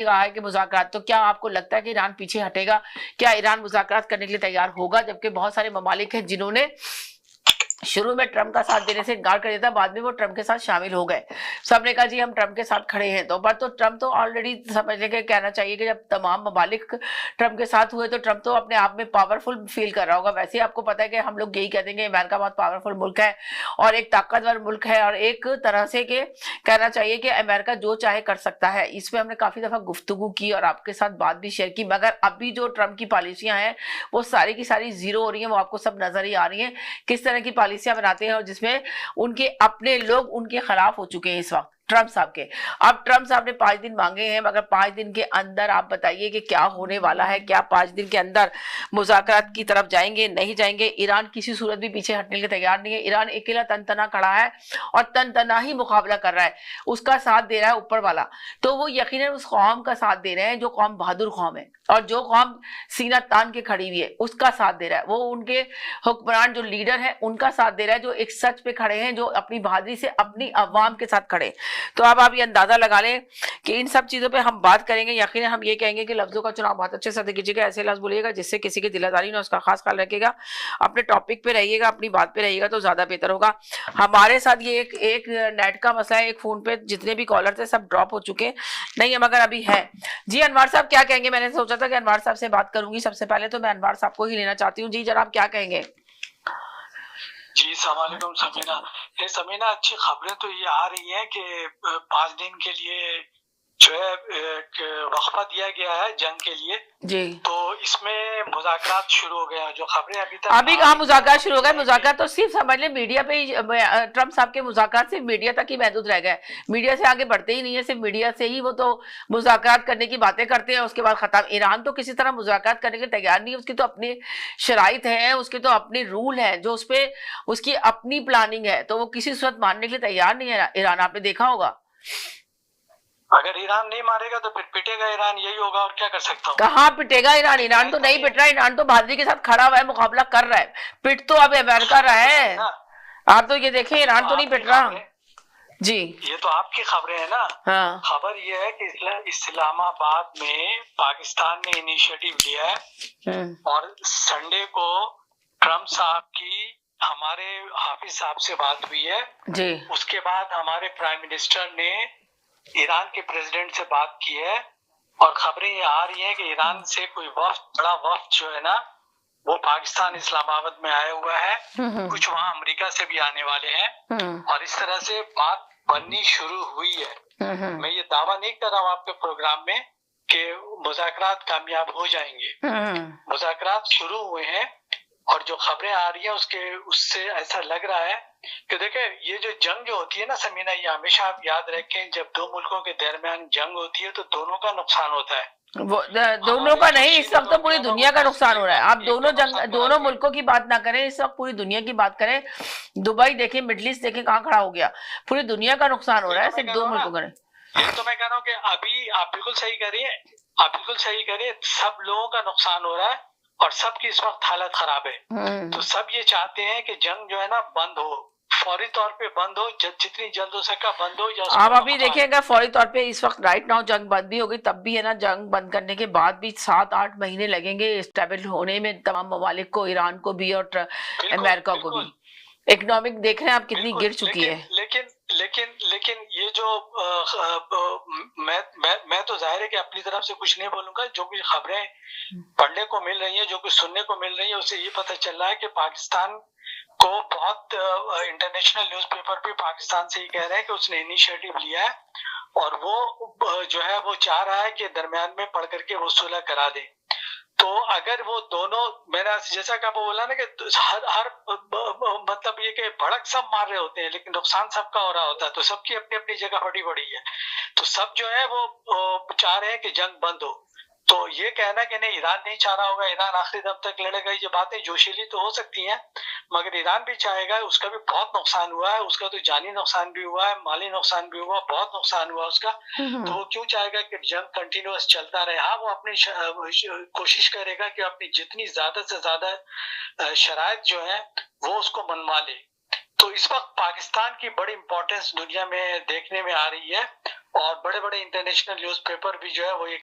कहा है कि मुज़ाकरात, तो क्या आपको लगता है कि ईरान पीछे हटेगा? क्या ईरान मुज़ाकरात करने के लिए तैयार होगा? जबकि बहुत सारे ममालिक हैं जिन्होंने शुरू में ट्रंप का साथ देने से इनकार कर दिया था, बाद में वो ट्रंप के साथ शामिल हो गए। सबने कहा जी हम ट्रंप के साथ खड़े हैं। तो पर तो ट्रंप तो ऑलरेडी समझने के कहना चाहिए कि जब तमाम ममालिक ट्रंप के साथ हुए तो ट्रंप तो अपने आप में पावरफुल फील कर रहा होगा। वैसे ही आपको पता है कि हम लोग यही कहते हैं कि अमेरिका बहुत पावरफुल मुल्क है और एक ताकतवर मुल्क है, और एक तरह से के कहना चाहिए कि अमेरिका जो चाहे कर सकता है। इसमें हमने काफी दफा गुफ्तगू की और आपके साथ बात भी शेयर की, मगर अभी जो ट्रंप की पॉलिसियां हैं वो सारी की सारी जीरो हो रही हैं। वो आपको सब नजर ही आ रही हैं किस तरह की पॉलिसियां बनाते हैं, और जिसमें उनके अपने लोग उनके खिलाफ हो चुके हैं इस वक्त ट्रंप साहब के। अब ट्रंप साहब ने 5 दिन मांगे हैं, मगर 5 दिन के अंदर आप बताइए कि क्या होने वाला है? क्या 5 दिन के अंदर मुज़ाकरात की तरफ जाएंगे, नहीं जाएंगे? ईरान किसी सूरत भी पीछे हटने के लिए तैयार नहीं है। ईरान अकेला तनतना खड़ा है और तनतना ही मुकाबला कर रहा है, उसका साथ दे रहा है ऊपर वाला। तो वो यकीनन उस कौम का साथ दे रहे हैं जो कौम बहादुर कौम है और जो कौम सीना तान के खड़ी हुई है, उसका साथ दे रहा है। वो उनके हुक्मरान जो लीडर है उनका साथ दे रहा है, जो एक सच पे खड़े हैं, जो अपनी बहादुरी से अपनी अवाम के साथ खड़े। तो अब आप ये अंदाजा लगा लें कि इन सब चीजों पे हम बात करेंगे। यकीनन हम ये कहेंगे कि लफ्जों का चुनाव बहुत अच्छे से कीजिएगा, ऐसे लफ्ज बोलिएगा जिससे किसी की दिलादारी ना, उसका खास ख्याल रखिएगा। अपने टॉपिक पे रहिएगा, अपनी बात पे रहिएगा तो ज्यादा बेहतर होगा। हमारे साथ ये एक नेट का मसला है, एक फोन पे जितने भी कॉलर थे सब ड्रॉप हो चुके नहीं है, मगर अभी है। जी अनवार साहब क्या कहेंगे? मैंने सोचा था कि अनवार साहब से बात करूंगी सबसे पहले, तो मैं अनवार साहब को ही लेना चाहती हूँ। जी जनाब क्या कहेंगे? जी सलामकुम समीना। ये समीना अच्छी खबरें तो ये आ रही हैं कि 5 दिन के लिए जो है वक्फा दिया गया है जंग के लिए जी। तो इसमें मुज़ाकरात शुरू हो गया। जो खबरें अभी कहाँ मुज़ाकरात शुरू हो गए? मुज़ाकरात तो सिर्फ समझ लें मीडिया पे ही, ट्रंप साहब के मुज़ाकरात सिर्फ मीडिया तक ही महदूद रह गए। मीडिया से आगे बढ़ते ही नहीं है, सिर्फ मीडिया से ही वो तो मुज़ाकरात करने की बातें करते हैं, उसके बाद खत्म। ईरान तो किसी तरह मुज़ाकरात करने के तैयार नहीं है, उसकी तो अपनी शराइत है, उसके तो अपने रूल है, जो उस पर उसकी अपनी प्लानिंग है, तो वो किसी सूरत मानने के लिए तैयार नहीं है ईरान। आपने देखा होगा अगर ईरान नहीं मारेगा तो फिर पिटेगा ईरान, यही होगा और क्या कर सकता हूँ। कहाँ पिटेगा ईरान? ईरान तो नहीं पिट रहा है, ईरान तो बहादुरी के साथ खड़ा हुआ है, मुकाबला कर रहा है। पिट तो अब अमेरिका रहा है। आप तो ये देखें ईरान तो नहीं पिट रहा। जी ये तो आपकी खबरें है ना। हाँ। खबर ये है कि इस्लामाबाद में पाकिस्तान ने इनिशिएटिव लिया है और संडे को ट्रंप साहब की हमारे हाफिज साहब से बात हुई है जी। उसके बाद हमारे प्राइम मिनिस्टर ने ईरान के प्रेसिडेंट से बात की है और खबरें ये आ रही हैं कि ईरान से कोई बड़ा वफ्द जो है ना वो पाकिस्तान इस्लामाबाद में आया हुआ है। कुछ वहाँ अमेरिका से भी आने वाले हैं और इस तरह से बात बननी शुरू हुई है। मैं ये दावा नहीं कर रहा हूँ आपके प्रोग्राम में कि मुज़ाकरात कामयाब हो जाएंगे। मुज़ाकरात शुरू हुए हैं और जो खबरें आ रही हैं उससे ऐसा लग रहा है कि देखे ये जो जंग जो होती है ना समीना, ये हमेशा आप याद रखें, जब दो मुल्कों के दरमियान जंग होती है तो दोनों का नुकसान होता है। वो दोनों का नहीं, इस वक्त तो पूरी दुनिया का नुकसान हो रहा है। आप दोनों मुल्कों की बात ना करें, इस वक्त पूरी दुनिया की बात करें। दुबई देखें, मिडल ईस्ट देखें कहाँ खड़ा हो गया। पूरी दुनिया का नुकसान हो रहा है, सिर्फ 2 मुल्कों का नहीं। ये तो मैं कह रहा हूँ कि अभी आप बिल्कुल सही करिए, आप बिल्कुल सही करिए, सब लोगों का नुकसान हो रहा है और सबकी इस वक्त हालत खराब है। तो सब ये चाहते हैं कि जंग जो है ना बंद हो, फौरी तौर पे बंद हो, जितनी जल्द हो सका बंद हो। आप अभी देखिएगा फौरी तौर पे इस वक्त राइट नाउ जंग बंद भी होगी, तब भी है ना, जंग बंद करने के बाद भी 7-8 महीने लगेंगे स्टेबल होने में तमाम ममालिक को, ईरान को भी और अमेरिका को भी। इकोनॉमिक देख रहे हैं आप कितनी गिर चुकी है। लेकिन ये जो मैं तो जाहिर है कि अपनी तरफ से कुछ नहीं बोलूंगा। जो कुछ खबरें पढ़ने को मिल रही है, जो कुछ सुनने को मिल रही है, उससे ये पता चल रहा है कि पाकिस्तान को बहुत इंटरनेशनल न्यूज़पेपर भी पाकिस्तान से ही कह रहे हैं कि उसने इनिशिएटिव लिया है और वो जो है वो चाह रहा है कि दरमियान में पढ़ करके वो सुलह करा दे। तो अगर वो दोनों, मैंने जैसा कि आपको बोला ना कि हर मतलब ये कि भड़क सब मार रहे होते हैं लेकिन नुकसान सबका हो रहा होता है, तो सबकी अपनी अपनी जगह फटी पड़ी है। तो सब जो है वो चाह रहे हैं कि जंग बंद हो। तो ये कहना कि नहीं ईरान नहीं चाह रहा होगा, ईरान आखिरी दम तक लड़ेगा, ये बातें जोशीली तो हो सकती हैं, मगर ईरान भी चाहेगा। उसका भी बहुत नुकसान हुआ है, उसका तो जानी नुकसान भी हुआ है, माली नुकसान भी हुआ, बहुत नुकसान हुआ उसका। तो वो क्यों चाहेगा कि जंग कंटिन्यूअस चलता रहे? हाँ, वो अपनी कोशिश करेगा कि अपनी जितनी ज्यादा से ज्यादा शराइत जो है वो उसको मनवा ले। तो इस वक्त पाकिस्तान की बड़ी इंपॉर्टेंस दुनिया में देखने में आ रही है और बड़े बड़े इंटरनेशनल न्यूज़पेपर भी जो है वो ये